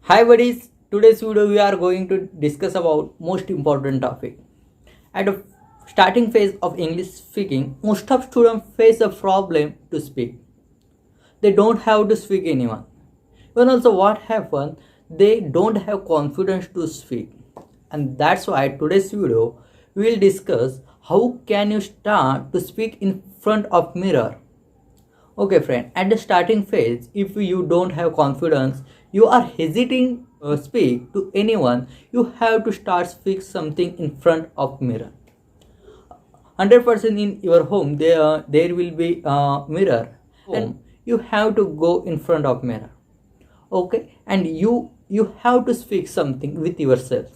Hi buddies, today's video we are going to discuss about most important topic. At the starting phase of English speaking, most of students face a problem to speak. They don't have to speak anyone. Even also what happens, they don't have confidence to speak. And that's why today's video we will discuss how can you start to speak in front of mirror. Okay, friend, at the starting phase, if you don't have confidence, you are hesitating to speak to anyone, you have to start speak something in front of mirror. 100% in your home, there will be a mirror and you have to go in front of mirror. Okay, and you have to speak something with yourself.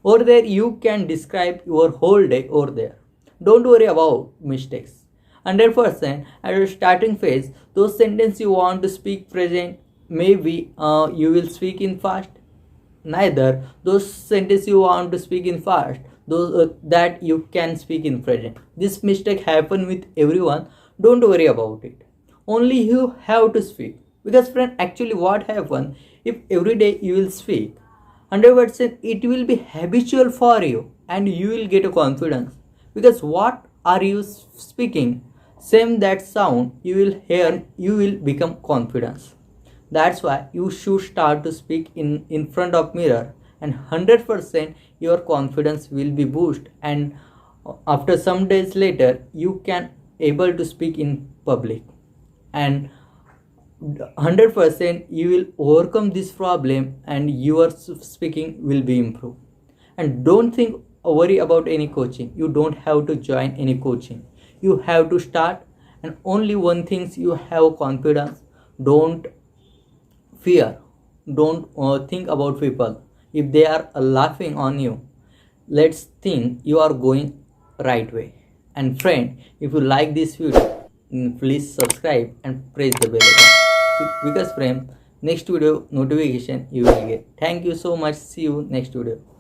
Over there, you can describe your whole day over there. Don't worry about mistakes. 100% at your starting phase, those sentences you want to speak present, maybe you will speak in fast. Neither those sentences you want to speak in fast, those that you can speak in present. This mistake happen with everyone. Don't worry about it. Only you have to speak. Because friend, actually what happen if every day you will speak, 100% it will be habitual for you and you will get a confidence. Because what are you speaking? Same that sound you will hear, you will become confidence. That's why you should start to speak in front of mirror and 100% your confidence will be boosted and after some days later you can able to speak in public and 100% you will overcome this problem and your speaking will be improved. And don't think worry about any coaching. You don't have to join any coaching. You have to start and only one thing you have confidence. Don't fear. Don't think about people if they are laughing on you. Let's think you are going right way. And friend, if you like this video, please subscribe and press the bell icon because friend, next video notification you will get. Thank you so much. See you next video.